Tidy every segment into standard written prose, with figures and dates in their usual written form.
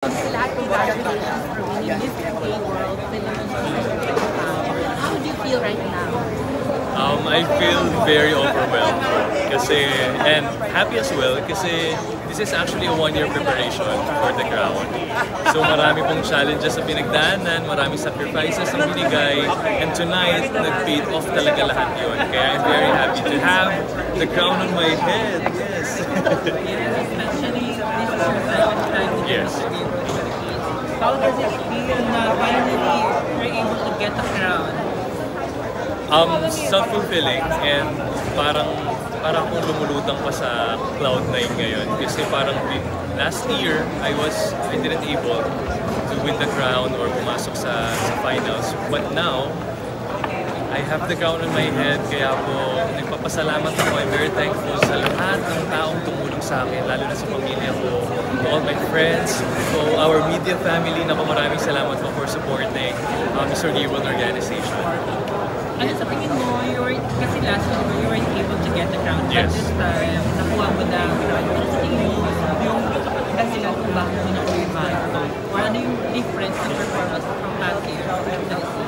lahat ng congratulations for winning Miss UK World Philippines. How do you feel right now? I feel very overwhelmed kasi, and happy as well kasi this is actually a one-year preparation for the crown. So marami pong challenges na pinagdaanan, maraming sacrifices na binigay, and tonight, nag-paid off talaga lahat yun. Kaya I'm very happy to have the crown on my head. Yes. Especially this is your second time to Yes. How does it feel na finally you're able to get a crown? Self-fulfilling, and parang kung lumulutang pa sa Cloud9 ngayon kasi parang last year I didn't able to win the crown or pumasok sa finals, but now I have the crown on my head, kaya po nagpapasalamat ako. I'm very thankful sa lahat ng taong tumulong sa akin, lalo na sa pamilya ko, to all my friends, to our media family. Maraming salamat po for supporting Mr. Gay World Organization. Ano sa tingin mo, kasi last year you weren't able to get the crown, Yes. but this time, nakuha mo na crown. Ano sa tingin mo, yung dahilan kung bakit mo nakuha ito? Or ano yung difference ng performance from last year to this year?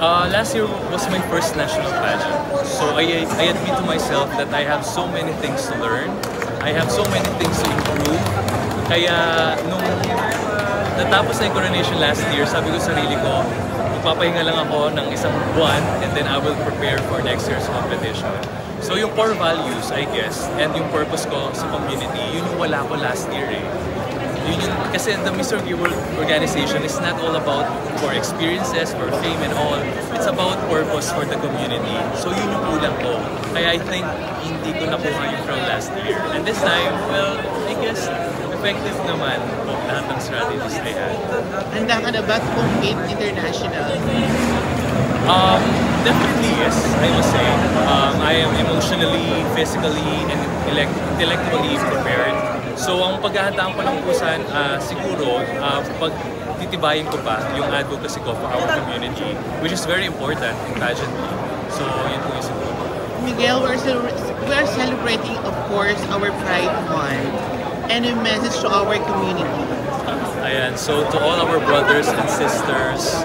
Last year was my first national pageant, so I admit to myself that I have so many things to learn, I have so many things to improve. Kaya nung natapos na yung coronation last year, sabi ko sa sarili ko, magpapahinga lang ako ng isang buwan and then I will prepare for next year's competition. So yung core values, I guess, and yung purpose ko sa community, yun yung wala ko last year eh. Kasi the Mr. Gay World Organization is not all about for experiences, for fame and all. It's about purpose for the community. So yun yung kulang ko. Kaya I think hindi ko nakuha yung crown last year. And this time, well, I guess effective naman po lahat ng strategies I had. Handa ka na ba to compete international? Definitely yes, I must say. I am emotionally, physically, and intellectually prepared. So ang paghahandaan ko ng pusan, siguro, pagtitibayin ko pa yung advocacy ko for our community, which is very important in pageantry. So yun po yung siguro. Miguel, we're celebrating, of course, our Pride Month. Any message to our community? Ayan, so to all our brothers and sisters,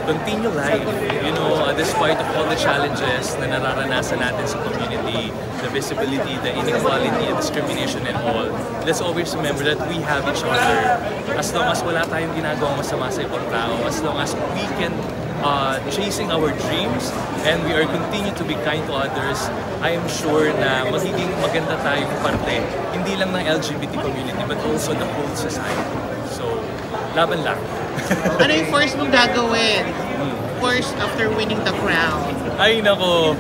continue life. You know, despite of all the challenges na nararanasan natin sa community, the visibility, the inequality, the discrimination and all, let's always remember that we have each other. As long as wala tayong ginagawang masama sa ibang tao, as long as we can chasing our dreams and we are continue to be kind to others, I am sure na magiging maganda tayong parte, hindi lang ng LGBT community but also the whole society. So, laban lang. Ano yung first mong gagawin? First, after winning the crown? Ay nako,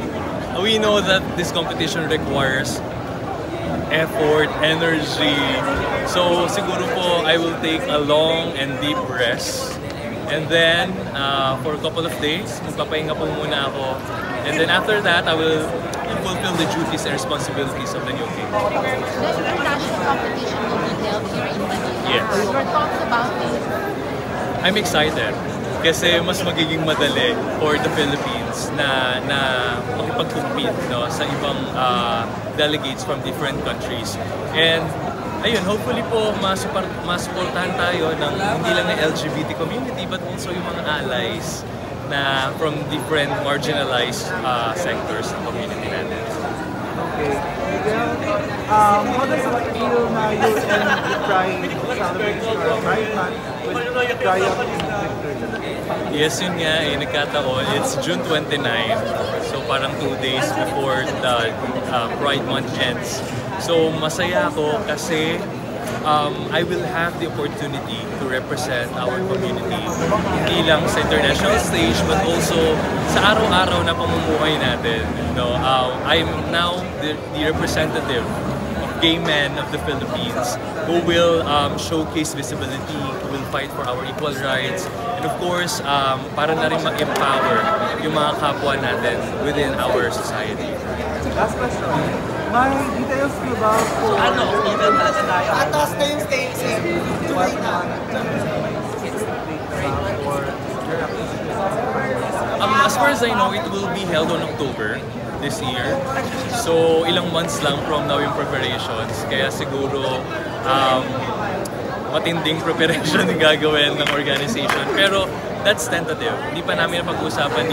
we know that this competition requires effort, energy. So siguro po I will take a long and deep rest. And then, for a couple of days, magpapahinga po muna ako. And then after that, I will fulfill the duties and responsibilities of the new king. This international competition will be held here in Manila. Yes. Your thoughts about this? I'm excited kasi mas magiging madali for the Philippines na makipag-compete, no, sa ibang delegates from different countries. And ayun, hopefully po masuportahan tayo ng hindi lang ng LGBT community but also yung mga allies na from different marginalized sectors ng community natin. Okay. Miguel, how does it feel na you and the Pride celebrating your Pride Month with Triumph in victory? Yes, yun nga eh, nagkataon. It's June 29, so parang 2 days before the Pride Month ends. So masaya ako kasi I will have the opportunity to represent our community hindi lang sa international stage but also sa araw-araw na pamumuhay natin. You know, I am now the representative of gay men of the Philippines who will showcase visibility, who will fight for our equal rights, and of course, para na rin ma-empower yung mga kapwa natin within our society. Last question. May details ko ba kung Ano, even talaga tayo? Atas na yung stage. what month or As far as I know, it will be held on October this year. So, ilang months lang from now yung preparations. Kaya siguro, matinding preparation yung gagawin ng organization. Pero that's tentative. Hindi pa namin napag-usapan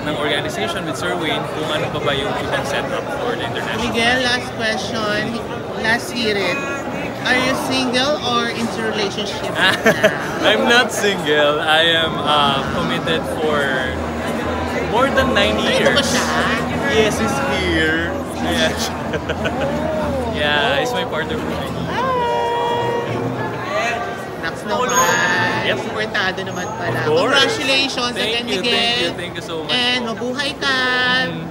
ng organization with Sir Wayne kung ano pa ba yung ibang setup for the international. Miguel, last question. Last hear it. Are you single or into relationship now? I'm not single. I am committed for more than 9 years. Ito ba siya? Yes, he's here. Yeah. Yeah, he's my partner for 9 years. Next naman. Yep. Supportado naman pala. Of course. Congratulations again, Miguel. Thank you so much. And mabuhay ka.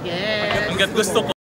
Yes. Hanggat gusto ko.